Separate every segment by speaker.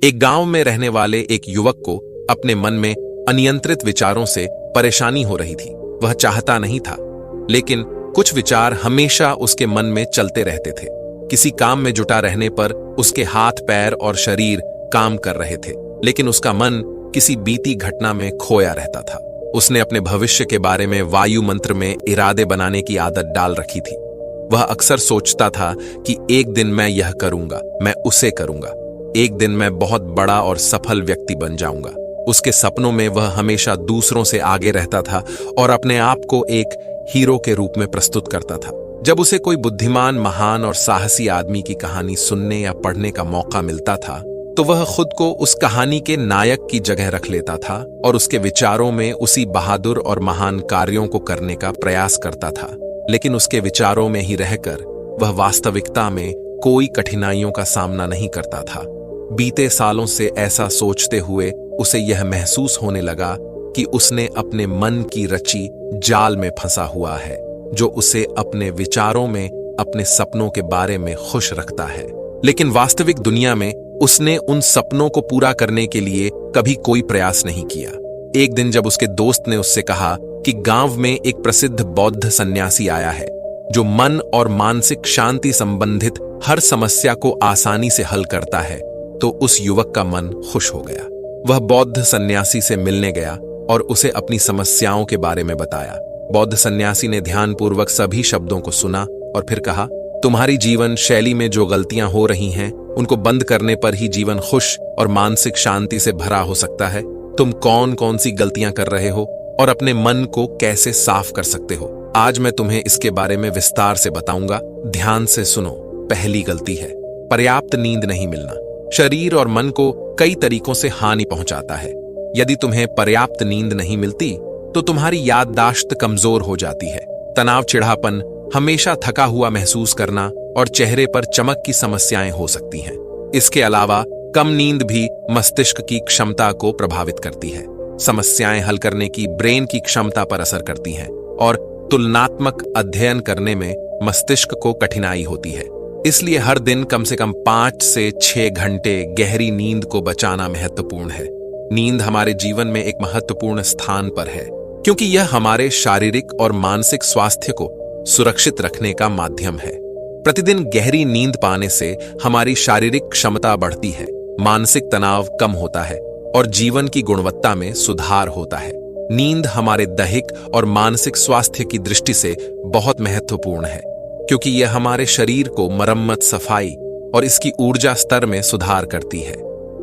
Speaker 1: एक गांव में रहने वाले एक युवक को अपने मन में अनियंत्रित विचारों से परेशानी हो रही थी। वह चाहता नहीं था, लेकिन कुछ विचार हमेशा उसके मन में चलते रहते थे। किसी काम में जुटा रहने पर उसके हाथ, पैर और शरीर काम कर रहे थे, लेकिन उसका मन किसी बीती घटना में खोया रहता था। उसने अपने भविष्य के बारे में वायु मंत्र में इरादे बनाने की आदत डाल रखी थी। वह अक्सर सोचता था कि एक दिन मैं यह करूंगा, मैं उसे करूंगा, एक दिन मैं बहुत बड़ा और सफल व्यक्ति बन जाऊंगा। उसके सपनों में वह हमेशा दूसरों से आगे रहता था और अपने आप को एक हीरो के रूप में प्रस्तुत करता था। जब उसे कोई बुद्धिमान, महान और साहसी आदमी की कहानी सुनने या पढ़ने का मौका मिलता था, तो वह खुद को उस कहानी के नायक की जगह रख लेता था और उसके विचारों में उसी बहादुर और महान कार्यों को करने का प्रयास करता था। लेकिन उसके विचारों में ही रहकर वह वास्तविकता में कोई कठिनाइयों का सामना नहीं करता था। बीते सालों से ऐसा सोचते हुए उसे यह महसूस होने लगा कि उसने अपने मन की रची जाल में फंसा हुआ है, जो उसे अपने विचारों में अपने सपनों के बारे में खुश रखता है। लेकिन वास्तविक दुनिया में उसने उन सपनों को पूरा करने के लिए कभी कोई प्रयास नहीं किया। एक दिन जब उसके दोस्त ने उससे कहा कि गांव में एक प्रसिद्ध बौद्ध सन्यासी आया है, जो मन और मानसिक शांति संबंधित हर समस्या को आसानी से हल करता है, तो उस युवक का मन खुश हो गया। वह बौद्ध सन्यासी से मिलने गया और उसे अपनी समस्याओं के बारे में बताया। बौद्ध सन्यासी ने ध्यानपूर्वक सभी शब्दों को सुना और फिर कहा, तुम्हारी जीवन शैली में जो गलतियां हो रही हैं, उनको बंद करने पर ही जीवन खुश और मानसिक शांति से भरा हो सकता है। तुम कौन कौन सी गलतियां कर रहे हो और अपने मन को कैसे साफ कर सकते हो, आज मैं तुम्हें इसके बारे में विस्तार से बताऊंगा। ध्यान से सुनो। पहली गलती है पर्याप्त नींद नहीं मिलना। शरीर और मन को कई तरीकों से हानि पहुंचाता है। यदि तुम्हें पर्याप्त नींद नहीं मिलती तो तुम्हारी याददाश्त कमजोर हो जाती है। तनाव, चिढ़ापन, हमेशा थका हुआ महसूस करना और चेहरे पर चमक की समस्याएं हो सकती हैं। इसके अलावा कम नींद भी मस्तिष्क की क्षमता को प्रभावित करती है। समस्याएं हल करने की ब्रेन की क्षमता पर असर करती हैं और तुलनात्मक अध्ययन करने में मस्तिष्क को कठिनाई होती है। इसलिए हर दिन कम से कम 5 से 6 घंटे गहरी नींद को बचाना महत्वपूर्ण है। नींद हमारे जीवन में एक महत्वपूर्ण स्थान पर है, क्योंकि यह हमारे शारीरिक और मानसिक स्वास्थ्य को सुरक्षित रखने का माध्यम है। प्रतिदिन गहरी नींद पाने से हमारी शारीरिक क्षमता बढ़ती है, मानसिक तनाव कम होता है और जीवन की गुणवत्ता में सुधार होता है। नींद हमारे दैहिक और मानसिक स्वास्थ्य की दृष्टि से बहुत महत्वपूर्ण है, क्योंकि यह हमारे शरीर को मरम्मत, सफाई और इसकी ऊर्जा स्तर में सुधार करती है।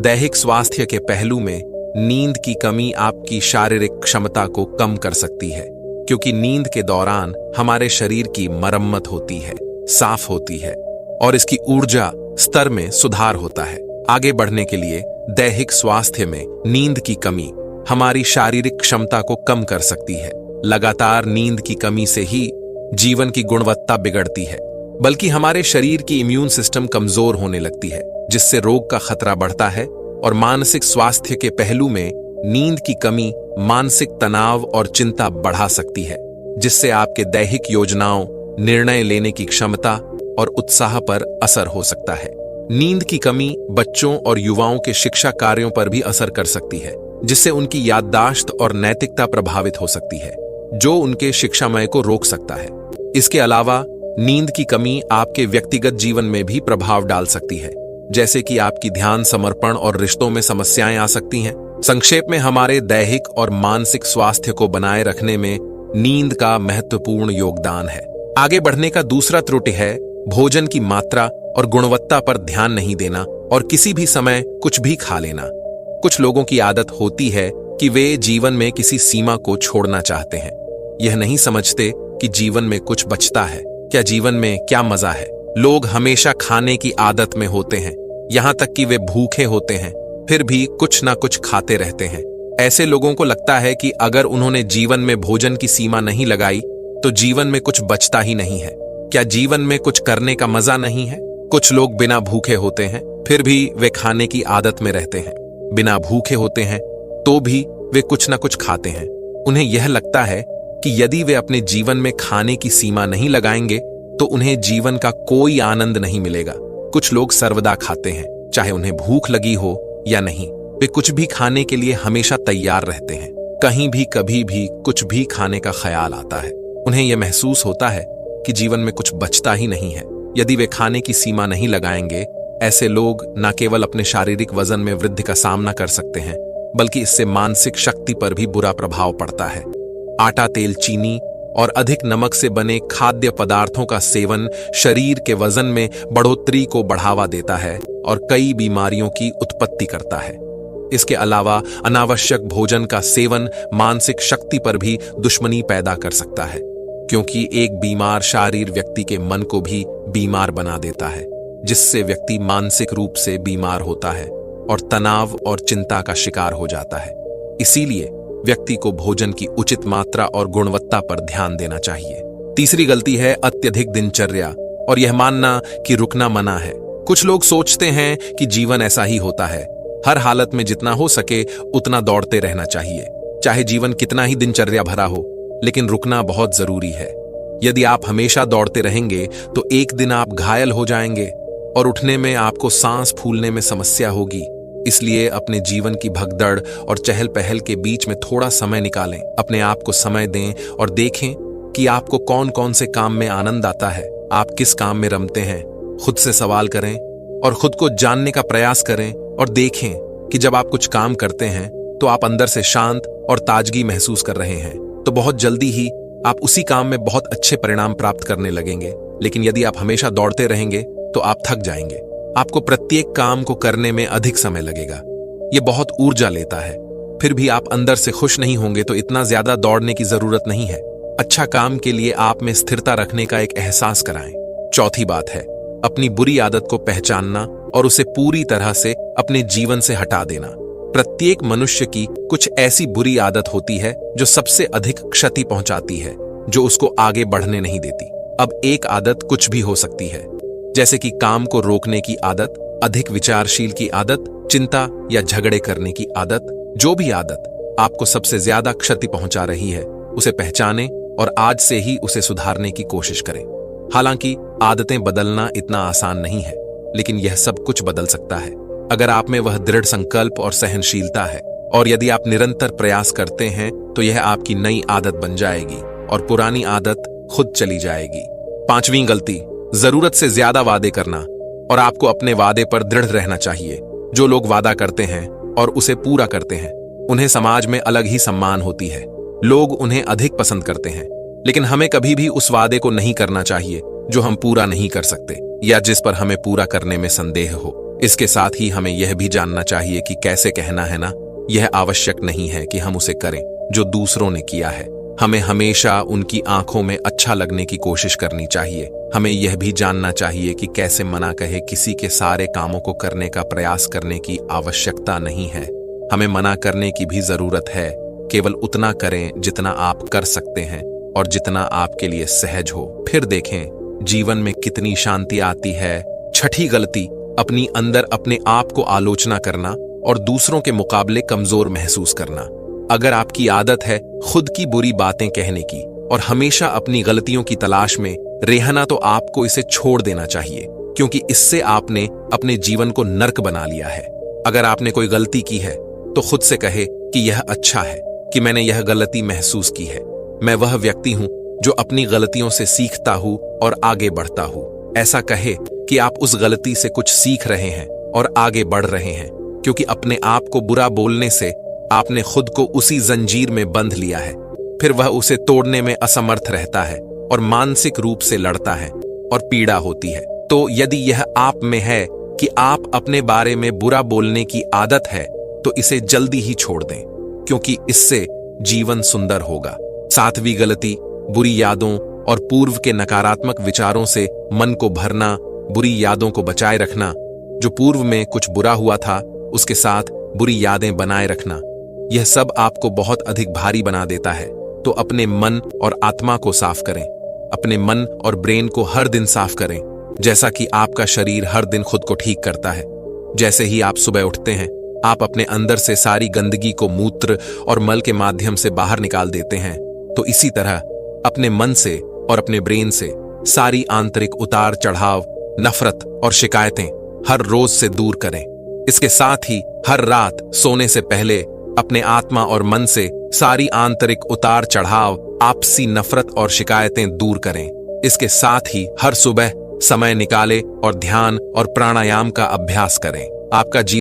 Speaker 1: दैहिक स्वास्थ्य के पहलू में नींद की कमी आपकी शारीरिक क्षमता को कम कर सकती है, क्योंकि नींद के दौरान हमारे शरीर की मरम्मत होती है, साफ होती है और इसकी ऊर्जा स्तर में सुधार होता है। आगे बढ़ने के लिए दैहिक स्वास्थ्य में नींद की कमी हमारी शारीरिक क्षमता को कम कर सकती है। लगातार नींद की कमी से ही जीवन की गुणवत्ता बिगड़ती है, बल्कि हमारे शरीर की इम्यून सिस्टम कमजोर होने लगती है, जिससे रोग का खतरा बढ़ता है। और मानसिक स्वास्थ्य के पहलू में नींद की कमी मानसिक तनाव और चिंता बढ़ा सकती है, जिससे आपके दैहिक योजनाओं, निर्णय लेने की क्षमता और उत्साह पर असर हो सकता है। नींद की कमी बच्चों और युवाओं के शिक्षा कार्यों पर भी असर कर सकती है, जिससे उनकी याददाश्त और नैतिकता प्रभावित हो सकती है, जो उनके शिक्षामय को रोक सकता है। इसके अलावा नींद की कमी आपके व्यक्तिगत जीवन में भी प्रभाव डाल सकती है, जैसे कि आपकी ध्यान, समर्पण और रिश्तों में समस्याएं आ सकती हैं। संक्षेप में, हमारे दैहिक और मानसिक स्वास्थ्य को बनाए रखने में नींद का महत्वपूर्ण योगदान है। आगे बढ़ने का दूसरा त्रुटि है भोजन की मात्रा और गुणवत्ता पर ध्यान नहीं देना और किसी भी समय कुछ भी खा लेना। कुछ लोगों की आदत होती है कि वे जीवन में किसी सीमा को छोड़ना चाहते हैं। यह नहीं समझते कि जीवन में कुछ बचता है, क्या जीवन में क्या मजा है। लोग हमेशा खाने की आदत में होते हैं, यहां तक कि वे भूखे होते हैं फिर भी कुछ ना कुछ खाते रहते हैं। ऐसे लोगों को लगता है कि अगर उन्होंने जीवन में भोजन की सीमा नहीं लगाई तो जीवन में कुछ बचता ही नहीं है। क्या जीवन में कुछ करने का मजा नहीं है? कुछ लोग बिना भूखे होते हैं फिर भी वे खाने की आदत में रहते हैं। बिना भूखे होते हैं तो भी वे कुछ ना कुछ खाते हैं। उन्हें यह लगता है कि यदि वे अपने जीवन में खाने की सीमा नहीं लगाएंगे तो उन्हें जीवन का कोई आनंद नहीं मिलेगा। कुछ लोग सर्वदा खाते हैं, चाहे उन्हें भूख लगी हो या नहीं। वे कुछ भी खाने के लिए हमेशा तैयार रहते हैं। कहीं भी कभी भी कुछ भी खाने का ख्याल आता है, उन्हें यह महसूस होता है कि जीवन में कुछ बचता ही नहीं है यदि वे खाने की सीमा नहीं लगाएंगे। ऐसे लोग न केवल अपने शारीरिक वजन में वृद्धि का सामना कर सकते हैं, बल्कि इससे मानसिक शक्ति पर भी बुरा प्रभाव पड़ता है। आटा, तेल, चीनी और अधिक नमक से बने खाद्य पदार्थों का सेवन शरीर के वजन में बढ़ोतरी को बढ़ावा देता है और कई बीमारियों की उत्पत्ति करता है। इसके अलावा अनावश्यक भोजन का सेवन मानसिक शक्ति पर भी दुश्मनी पैदा कर सकता है, क्योंकि एक बीमार शरीर व्यक्ति के मन को भी बीमार बना देता है, जिससे व्यक्ति मानसिक रूप से बीमार होता है और तनाव और चिंता का शिकार हो जाता है। इसीलिए व्यक्ति को भोजन की उचित मात्रा और गुणवत्ता पर ध्यान देना चाहिए। तीसरी गलती है अत्यधिक दिनचर्या और यह मानना कि रुकना मना है। कुछ लोग सोचते हैं कि जीवन ऐसा ही होता है, हर हालत में जितना हो सके उतना दौड़ते रहना चाहिए, चाहे जीवन कितना ही दिनचर्या भरा हो। लेकिन रुकना बहुत जरूरी है। यदि आप हमेशा दौड़ते रहेंगे तो एक दिन आप घायल हो जाएंगे और उठने में आपको सांस फूलने में समस्या होगी। इसलिए अपने जीवन की भगदड़ और चहल पहल के बीच में थोड़ा समय निकालें, अपने आप को समय दें और देखें कि आपको कौन कौन से काम में आनंद आता है, आप किस काम में रमते हैं। खुद से सवाल करें और खुद को जानने का प्रयास करें और देखें कि जब आप कुछ काम करते हैं तो आप अंदर से शांत और ताजगी महसूस कर रहे हैं, तो बहुत जल्दी ही आप उसी काम में बहुत अच्छे परिणाम प्राप्त करने लगेंगे। लेकिन यदि आप हमेशा दौड़ते रहेंगे तो आप थक जाएंगे, आपको प्रत्येक काम को करने में अधिक समय लगेगा। यह बहुत ऊर्जा लेता है। फिर भी आप अंदर से खुश नहीं होंगे तो इतना ज्यादा दौड़ने की जरूरत नहीं है। अच्छा काम के लिए आप में स्थिरता रखने का एक एहसास कराएं। चौथी बात है अपनी बुरी आदत को पहचानना और उसे पूरी तरह से अपने जीवन से हटा देना। प्रत्येक मनुष्य की कुछ ऐसी बुरी आदत होती है जो सबसे अधिक क्षति पहुंचाती है, जो उसको आगे बढ़ने नहीं देती। अब एक आदत कुछ भी हो सकती है, जैसे कि काम को रोकने की आदत, अधिक विचारशील की आदत, चिंता या झगड़े करने की आदत। जो भी आदत आपको सबसे ज्यादा क्षति पहुंचा रही है उसे पहचानें और आज से ही उसे सुधारने की कोशिश करें। हालांकि आदतें बदलना इतना आसान नहीं है, लेकिन यह सब कुछ बदल सकता है अगर आप में वह दृढ़ संकल्प और सहनशीलता है। और यदि आप निरंतर प्रयास करते हैं तो यह आपकी नई आदत बन जाएगी और पुरानी आदत खुद चली जाएगी। पांचवी गलती, जरूरत से ज्यादा वादे करना और आपको अपने वादे पर दृढ़ रहना चाहिए। जो लोग वादा करते हैं और उसे पूरा करते हैं उन्हें समाज में अलग ही सम्मान होती है, लोग उन्हें अधिक पसंद करते हैं। लेकिन हमें कभी भी उस वादे को नहीं करना चाहिए जो हम पूरा नहीं कर सकते या जिस पर हमें पूरा करने में संदेह हो। इसके साथ ही हमें यह भी जानना चाहिए कि कैसे कहना है ना, यह आवश्यक नहीं है कि हम उसे करें जो दूसरों ने किया है। हमें हमेशा उनकी आंखों में अच्छा लगने की कोशिश करनी चाहिए। हमें यह भी जानना चाहिए कि कैसे मना कहे किसी के सारे कामों को करने का प्रयास करने की आवश्यकता नहीं है। हमें मना करने की भी जरूरत है, केवल उतना करें जितना आप कर सकते हैं और जितना आपके लिए सहज हो। फिर देखें जीवन में कितनी शांति आती है। छठी गलती, अपनी अंदर अपने आप को आलोचना करना और दूसरों के मुकाबले कमजोर महसूस करना। अगर आपकी आदत है खुद की बुरी बातें कहने की और हमेशा अपनी गलतियों की तलाश में रहना, तो आपको इसे छोड़ देना चाहिए, क्योंकि इससे आपने अपने जीवन को नर्क बना लिया है। अगर आपने कोई गलती की है तो खुद से कहे कि यह अच्छा है कि मैंने यह गलती महसूस की है। मैं वह व्यक्ति हूं जो अपनी गलतियों से सीखता हूं और आगे बढ़ता हूं। ऐसा कहे कि आप उस गलती से कुछ सीख रहे हैं और आगे बढ़ रहे हैं, क्योंकि अपने आप को बुरा बोलने से आपने खुद को उसी जंजीर में बंध लिया है। फिर वह उसे तोड़ने में असमर्थ रहता है और मानसिक रूप से लड़ता है और पीड़ा होती है। तो यदि यह आप में है कि आप अपने बारे में बुरा बोलने की आदत है तो इसे जल्दी ही छोड़ दें, क्योंकि इससे जीवन सुंदर होगा। सातवीं गलती, बुरी यादों और पूर्व के नकारात्मक विचारों से मन को भरना, बुरी यादों को बचाए रखना। जो पूर्व में कुछ बुरा हुआ था उसके साथ बुरी यादें बनाए रखना, यह सब आपको बहुत अधिक भारी बना देता है। तो अपने मन और आत्मा को साफ करें। अपने मन और ब्रेन को हर दिन साफ करें, जैसा कि आपका शरीर हर दिन खुद को ठीक करता है। जैसे ही आप सुबह उठते हैं आप अपने अंदर से सारी गंदगी को मूत्र और मल के माध्यम से बाहर निकाल देते हैं। तो इसी तरह अपने मन से और अपने ब्रेन से सारी आंतरिक उतार चढ़ाव, नफरत और शिकायतें हर रोज से दूर करें। इसके साथ ही हर रात सोने से पहले अपने आत्मा और मन से सारी आंतरिक उतार चढ़ाव, आपसी नफरत और शिकायतें दूर करें। इसके साथ ही हर सुबह समय निकाले और ध्यान और प्राणायाम का अभ्यास करें। आपका जीवन